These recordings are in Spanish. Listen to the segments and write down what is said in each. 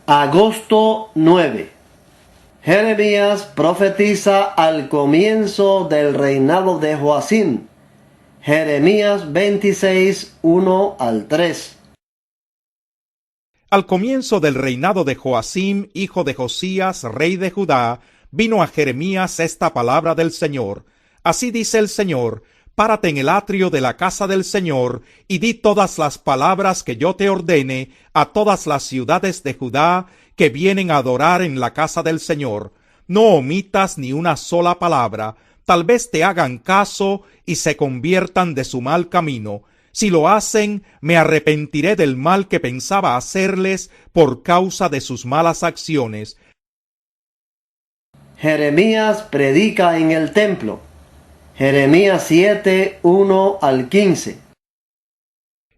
Agosto 9. Jeremías profetiza al comienzo del reinado de Joacim. Jeremías 26, 1 al 3. Al comienzo del reinado de Joacim, hijo de Josías, rey de Judá, vino a Jeremías esta palabra del Señor. Así dice el Señor: párate en el atrio de la casa del Señor, y di todas las palabras que yo te ordene a todas las ciudades de Judá que vienen a adorar en la casa del Señor. No omitas ni una sola palabra, tal vez te hagan caso y se conviertan de su mal camino. Si lo hacen, me arrepentiré del mal que pensaba hacerles por causa de sus malas acciones. Jeremías predica en el templo. Jeremías 7, 1 al 15.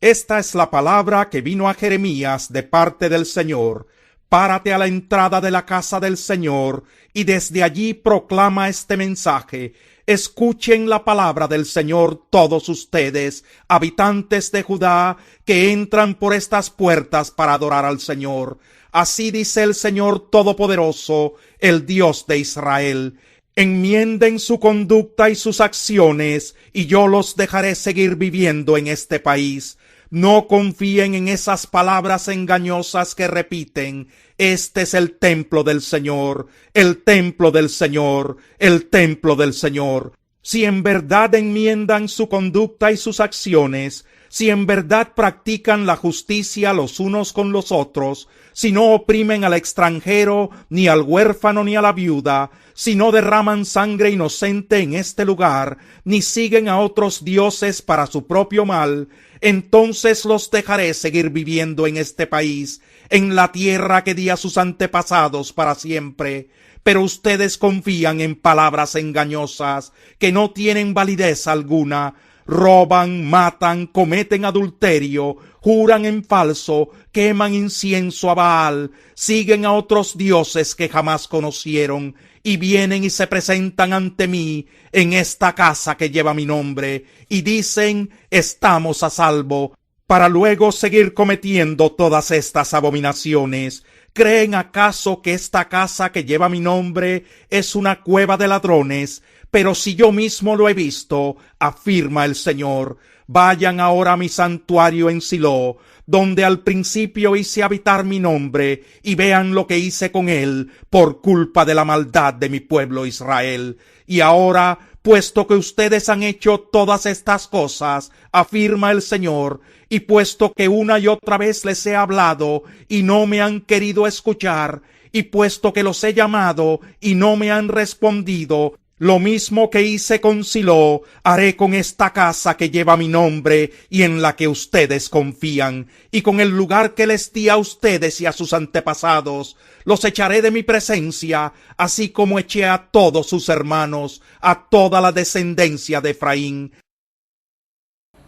Esta es la palabra que vino a Jeremías de parte del Señor. Párate a la entrada de la casa del Señor, y desde allí proclama este mensaje. Escuchen la palabra del Señor todos ustedes, habitantes de Judá, que entran por estas puertas para adorar al Señor. Así dice el Señor Todopoderoso, el Dios de Israel: enmienden su conducta y sus acciones, y yo los dejaré seguir viviendo en este país. No confíen en esas palabras engañosas que repiten: este es el templo del Señor, el templo del Señor, el templo del Señor. Si en verdad enmiendan su conducta y sus acciones, si en verdad practican la justicia los unos con los otros, si no oprimen al extranjero, ni al huérfano, ni a la viuda, si no derraman sangre inocente en este lugar, ni siguen a otros dioses para su propio mal, entonces los dejaré seguir viviendo en este país, en la tierra que di a sus antepasados para siempre. Pero ustedes confían en palabras engañosas que no tienen validez alguna. Roban, matan, cometen adulterio, juran en falso, queman incienso a Baal, siguen a otros dioses que jamás conocieron, y vienen y se presentan ante mí en esta casa que lleva mi nombre, y dicen: estamos a salvo, para luego seguir cometiendo todas estas abominaciones. ¿Creen acaso que esta casa que lleva mi nombre es una cueva de ladrones? Pero si yo mismo lo he visto, afirma el Señor. Vayan ahora a mi santuario en Silo, donde al principio hice habitar mi nombre, y vean lo que hice con él por culpa de la maldad de mi pueblo Israel. Y ahora, puesto que ustedes han hecho todas estas cosas, afirma el Señor, y puesto que una y otra vez les he hablado y no me han querido escuchar, y puesto que los he llamado y no me han respondido, lo mismo que hice con Silo, haré con esta casa que lleva mi nombre y en la que ustedes confían, y con el lugar que les di a ustedes y a sus antepasados. Los echaré de mi presencia, así como eché a todos sus hermanos, a toda la descendencia de Efraín.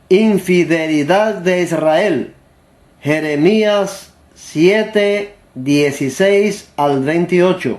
Infidelidad de Israel. Jeremías 7, 16 al 28.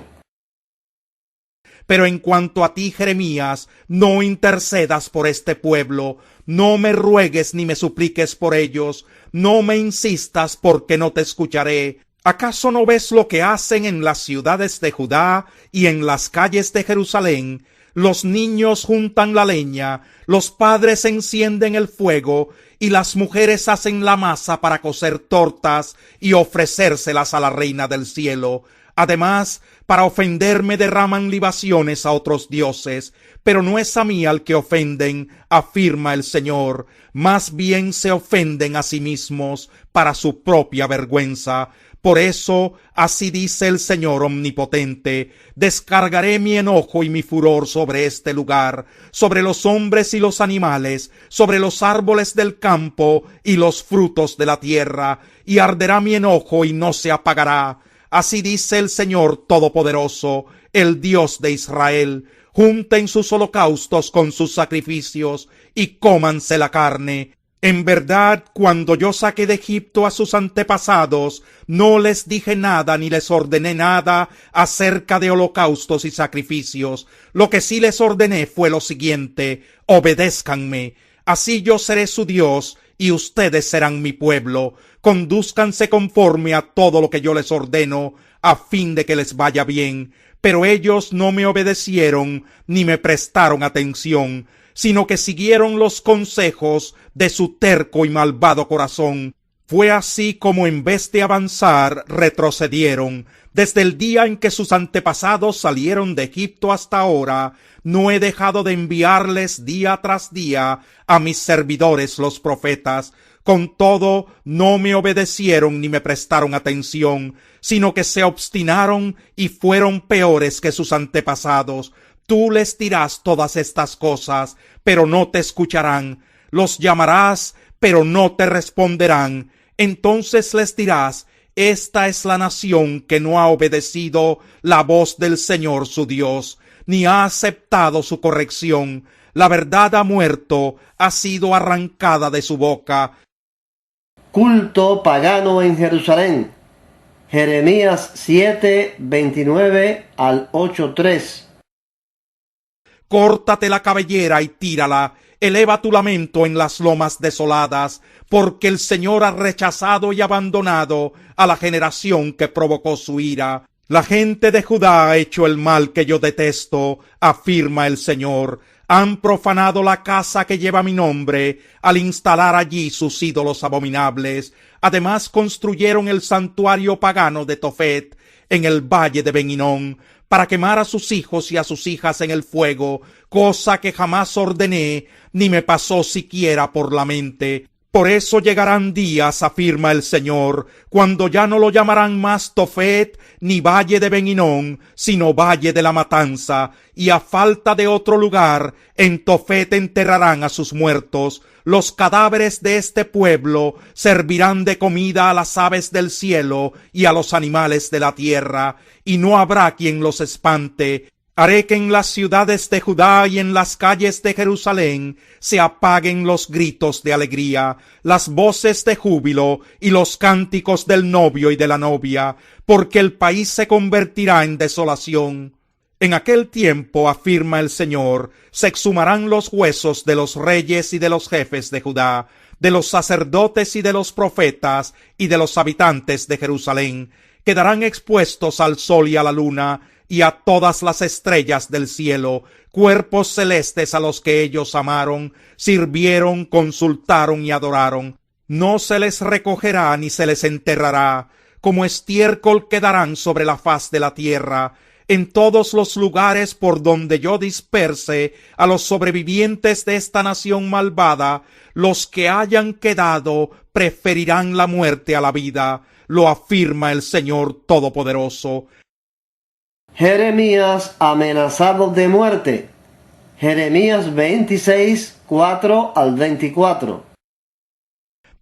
Pero en cuanto a ti, Jeremías, no intercedas por este pueblo, no me ruegues ni me supliques por ellos, no me insistas porque no te escucharé. ¿Acaso no ves lo que hacen en las ciudades de Judá y en las calles de Jerusalén? Los niños juntan la leña, los padres encienden el fuego, y las mujeres hacen la masa para cocer tortas y ofrecérselas a la reina del cielo. Además, para ofenderme derraman libaciones a otros dioses, pero no es a mí al que ofenden, afirma el Señor. Más bien se ofenden a sí mismos para su propia vergüenza. Por eso, así dice el Señor omnipotente: descargaré mi enojo y mi furor sobre este lugar, sobre los hombres y los animales, sobre los árboles del campo y los frutos de la tierra, y arderá mi enojo y no se apagará. Así dice el Señor Todopoderoso, el Dios de Israel: junten sus holocaustos con sus sacrificios y cómanse la carne. En verdad, cuando yo saqué de Egipto a sus antepasados, no les dije nada ni les ordené nada acerca de holocaustos y sacrificios. Lo que sí les ordené fue lo siguiente: obedézcanme. Así yo seré su Dios y ustedes serán mi pueblo. Condúzcanse conforme a todo lo que yo les ordeno, a fin de que les vaya bien. Pero ellos no me obedecieron ni me prestaron atención, sino que siguieron los consejos de su terco y malvado corazón. Fue así como en vez de avanzar, retrocedieron. Desde el día en que sus antepasados salieron de Egipto hasta ahora, no he dejado de enviarles día tras día a mis servidores los profetas. Con todo, no me obedecieron ni me prestaron atención, sino que se obstinaron y fueron peores que sus antepasados. Tú les dirás todas estas cosas, pero no te escucharán. Los llamarás, pero no te responderán. Entonces les dirás: esta es la nación que no ha obedecido la voz del Señor su Dios, ni ha aceptado su corrección. La verdad ha muerto, ha sido arrancada de su boca. Culto pagano en Jerusalén. Jeremías 7, 29 al 8:3. Córtate la cabellera y tírala, eleva tu lamento en las lomas desoladas, porque el Señor ha rechazado y abandonado a la generación que provocó su ira. La gente de Judá ha hecho el mal que yo detesto, afirma el Señor. Han profanado la casa que lleva mi nombre, al instalar allí sus ídolos abominables. Además construyeron el santuario pagano de Tofet, en el valle de Ben Hinnom, para quemar a sus hijos y a sus hijas en el fuego, cosa que jamás ordené, ni me pasó siquiera por la mente. Por eso llegarán días, afirma el Señor, cuando ya no lo llamarán más Tofet, ni valle de Ben Hinnom, sino valle de la matanza, y a falta de otro lugar, en Tofet enterrarán a sus muertos. Los cadáveres de este pueblo servirán de comida a las aves del cielo y a los animales de la tierra, y no habrá quien los espante. Haré que en las ciudades de Judá y en las calles de Jerusalén se apaguen los gritos de alegría, las voces de júbilo y los cánticos del novio y de la novia, porque el país se convertirá en desolación. En aquel tiempo, afirma el Señor, se exhumarán los huesos de los reyes y de los jefes de Judá, de los sacerdotes y de los profetas y de los habitantes de Jerusalén. Quedarán expuestos al sol y a la luna, y a todas las estrellas del cielo, cuerpos celestes a los que ellos amaron, sirvieron, consultaron y adoraron. No se les recogerá ni se les enterrará, como estiércol quedarán sobre la faz de la tierra. En todos los lugares por donde yo disperse a los sobrevivientes de esta nación malvada, los que hayan quedado preferirán la muerte a la vida, lo afirma el Señor Todopoderoso. Jeremías amenazado de muerte. Jeremías 26, 4 al 24.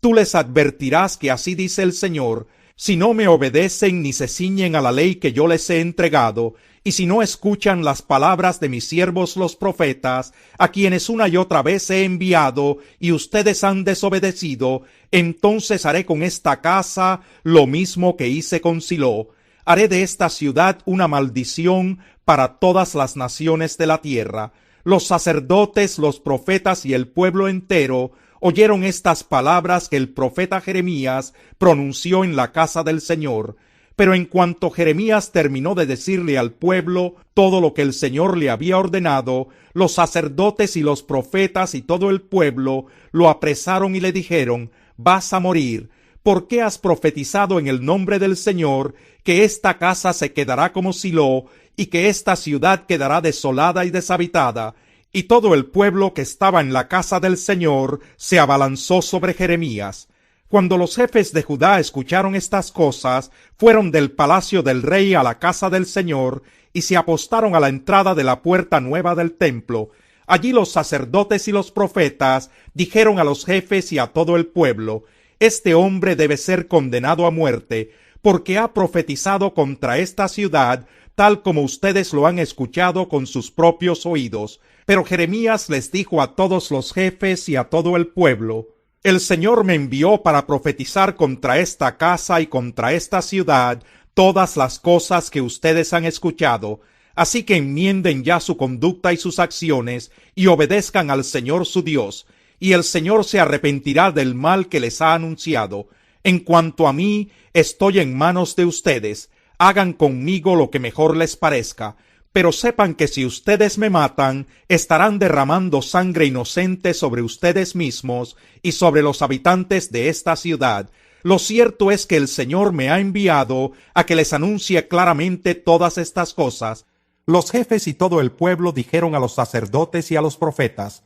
Tú les advertirás que así dice el Señor: si no me obedecen ni se ciñen a la ley que yo les he entregado, y si no escuchan las palabras de mis siervos los profetas, a quienes una y otra vez he enviado, y ustedes han desobedecido, entonces haré con esta casa lo mismo que hice con Silo. Haré de esta ciudad una maldición para todas las naciones de la tierra. Los sacerdotes, los profetas y el pueblo entero oyeron estas palabras que el profeta Jeremías pronunció en la casa del Señor. Pero en cuanto Jeremías terminó de decirle al pueblo todo lo que el Señor le había ordenado, los sacerdotes y los profetas y todo el pueblo lo apresaron y le dijeron: vas a morir. ¿Por qué has profetizado en el nombre del Señor que esta casa se quedará como Silo y que esta ciudad quedará desolada y deshabitada? Y todo el pueblo que estaba en la casa del Señor se abalanzó sobre Jeremías. Cuando los jefes de Judá escucharon estas cosas, fueron del palacio del rey a la casa del Señor y se apostaron a la entrada de la puerta nueva del templo. Allí los sacerdotes y los profetas dijeron a los jefes y a todo el pueblo: este hombre debe ser condenado a muerte, porque ha profetizado contra esta ciudad, tal como ustedes lo han escuchado con sus propios oídos. Pero Jeremías les dijo a todos los jefes y a todo el pueblo: el Señor me envió para profetizar contra esta casa y contra esta ciudad todas las cosas que ustedes han escuchado. Así que enmienden ya su conducta y sus acciones, y obedezcan al Señor su Dios. y el Señor se arrepentirá del mal que les ha anunciado. En cuanto a mí, estoy en manos de ustedes. Hagan conmigo lo que mejor les parezca. Pero sepan que si ustedes me matan, estarán derramando sangre inocente sobre ustedes mismos y sobre los habitantes de esta ciudad. Lo cierto es que el Señor me ha enviado a que les anuncie claramente todas estas cosas. Los jefes y todo el pueblo dijeron a los sacerdotes y a los profetas: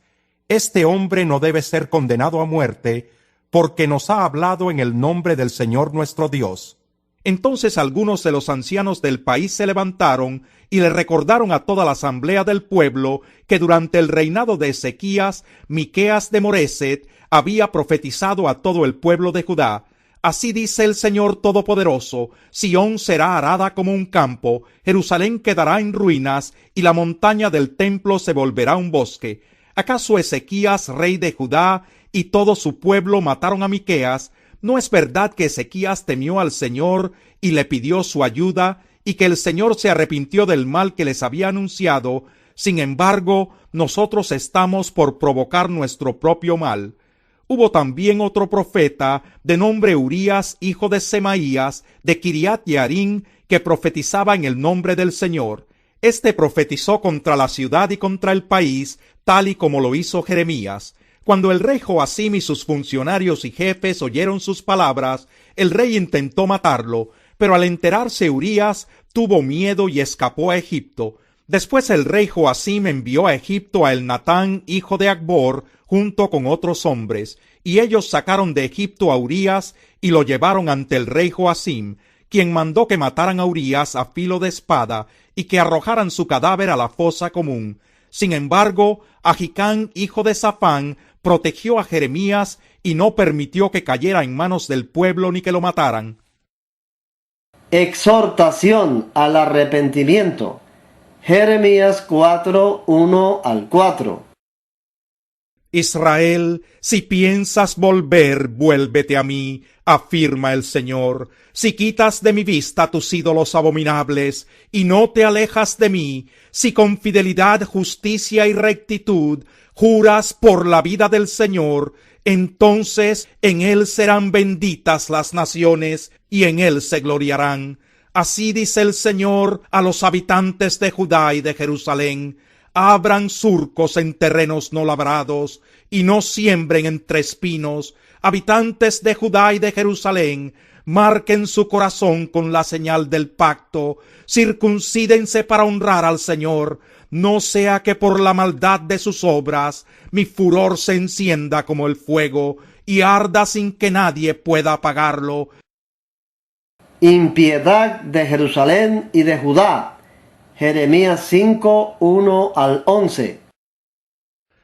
Este hombre no debe ser condenado a muerte, porque nos ha hablado en el nombre del Señor nuestro Dios. Entonces algunos de los ancianos del país se levantaron y le recordaron a toda la asamblea del pueblo que durante el reinado de Ezequías, Miqueas de Moreset había profetizado a todo el pueblo de Judá: Así dice el Señor Todopoderoso, Sión será arada como un campo, Jerusalén quedará en ruinas, y la montaña del templo se volverá un bosque. ¿Acaso Ezequías, rey de Judá, y todo su pueblo mataron a Miqueas? ¿No es verdad que Ezequías temió al Señor y le pidió su ayuda, y que el Señor se arrepintió del mal que les había anunciado? Sin embargo, nosotros estamos por provocar nuestro propio mal. Hubo también otro profeta, de nombre Urías, hijo de Semaías, de Kiriat Jearim, que profetizaba en el nombre del Señor. Este profetizó contra la ciudad y contra el país, tal y como lo hizo Jeremías. Cuando el rey Joacim y sus funcionarios y jefes oyeron sus palabras, el rey intentó matarlo, pero al enterarse Urías, tuvo miedo y escapó a Egipto. Después el rey Joacim envió a Egipto a Elnatán, hijo de Acbor, junto con otros hombres, y ellos sacaron de Egipto a Urías y lo llevaron ante el rey Joacim, quien mandó que mataran a Urías a filo de espada y que arrojaran su cadáver a la fosa común. Sin embargo, Ahicam, hijo de Safán, protegió a Jeremías y no permitió que cayera en manos del pueblo ni que lo mataran. Exhortación al arrepentimiento. Jeremías 4, 1 al 4. Israel, si piensas volver, vuélvete a mí, afirma el Señor. Si quitas de mi vista tus ídolos abominables, y no te alejas de mí, si con fidelidad, justicia y rectitud juras por la vida del Señor, entonces en él serán benditas las naciones, y en él se gloriarán. Así dice el Señor a los habitantes de Judá y de Jerusalén: abran surcos en terrenos no labrados, y no siembren entre espinos. Habitantes de Judá y de Jerusalén, marquen su corazón con la señal del pacto, circuncídense para honrar al Señor, no sea que por la maldad de sus obras mi furor se encienda como el fuego, y arda sin que nadie pueda apagarlo. Impiedad de Jerusalén y de Judá. Jeremías 5, 1 al 11.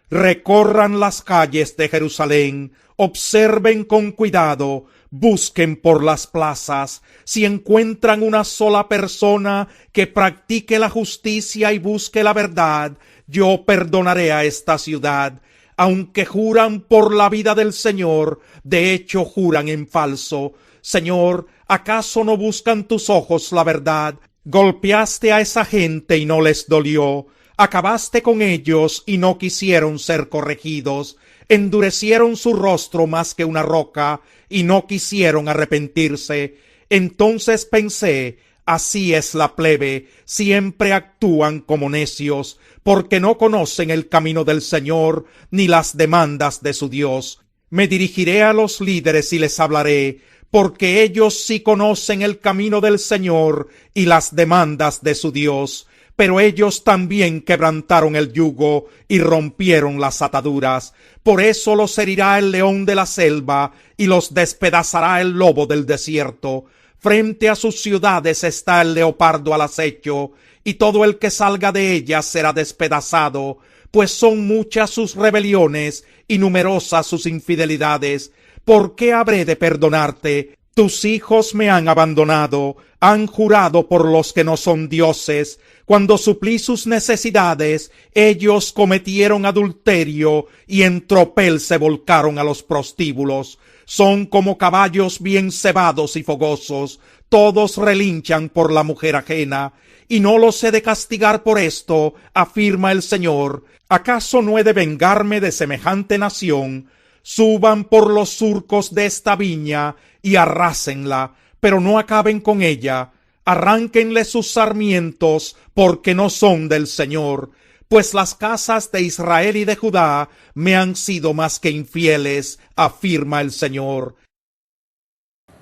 Recorran las calles de Jerusalén, observen con cuidado, busquen por las plazas. Si encuentran una sola persona que practique la justicia y busque la verdad, yo perdonaré a esta ciudad. Aunque juran por la vida del Señor, de hecho juran en falso. Señor, ¿acaso no buscan tus ojos la verdad? Golpeaste a esa gente y no les dolió. Acabaste con ellos y no quisieron ser corregidos. Endurecieron su rostro más que una roca y no quisieron arrepentirse. Entonces pensé: así es la plebe, siempre actúan como necios, porque no conocen el camino del Señor ni las demandas de su Dios. Me dirigiré a los líderes y les hablaré, porque ellos sí conocen el camino del Señor y las demandas de su Dios. Pero ellos también quebrantaron el yugo y rompieron las ataduras. Por eso los herirá el león de la selva y los despedazará el lobo del desierto. Frente a sus ciudades está el leopardo al acecho, y todo el que salga de ellas será despedazado, pues son muchas sus rebeliones y numerosas sus infidelidades. ¿Por qué habré de perdonarte? Tus hijos me han abandonado, han jurado por los que no son dioses. Cuando suplí sus necesidades, ellos cometieron adulterio y en tropel se volcaron a los prostíbulos. son como caballos bien cebados y fogosos, todos relinchan por la mujer ajena, y no los he de castigar por esto, afirma el Señor. ¿Acaso no he de vengarme de semejante nación? Suban por los surcos de esta viña y arrásenla, pero no acaben con ella. Arránquenle sus sarmientos, porque no son del Señor, pues las casas de Israel y de Judá me han sido más que infieles, afirma el Señor.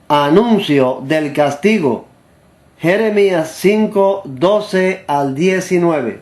Anuncio del castigo. Jeremías 5, 12 al 19.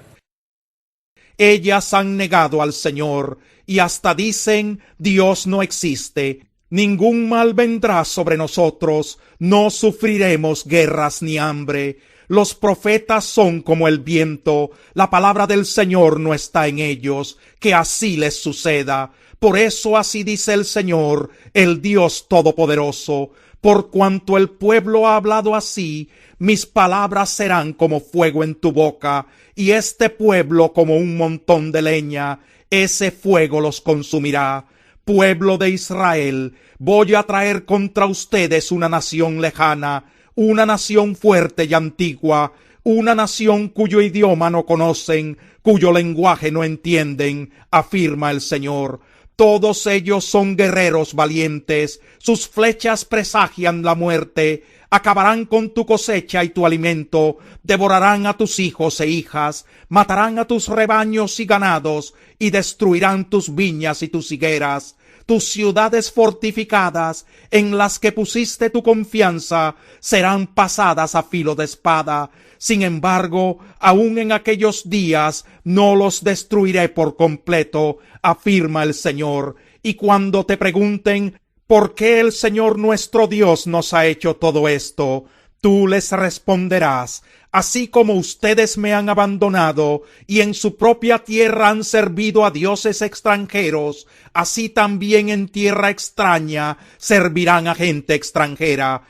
Ellas han negado al Señor, y hasta dicen, Dios no existe. Ningún mal vendrá sobre nosotros, no sufriremos guerras ni hambre. Los profetas son como el viento, la palabra del Señor no está en ellos, que así les suceda. Por eso así dice el Señor, el Dios Todopoderoso. Por cuanto el pueblo ha hablado así, mis palabras serán como fuego en tu boca, y este pueblo como un montón de leña, ese fuego los consumirá. Pueblo de Israel, voy a traer contra ustedes una nación lejana, una nación fuerte y antigua, una nación cuyo idioma no conocen, cuyo lenguaje no entienden, afirma el Señor. Todos ellos son guerreros valientes, sus flechas presagian la muerte, acabarán con tu cosecha y tu alimento, devorarán a tus hijos e hijas, matarán a tus rebaños y ganados, y destruirán tus viñas y tus higueras. Tus ciudades fortificadas, en las que pusiste tu confianza, serán pasadas a filo de espada. Sin embargo, aun en aquellos días no los destruiré por completo, afirma el Señor. Y cuando te pregunten, ¿por qué el Señor nuestro Dios nos ha hecho todo esto?, tú les responderás, así como ustedes me han abandonado y en su propia tierra han servido a dioses extranjeros, así también en tierra extraña servirán a gente extranjera.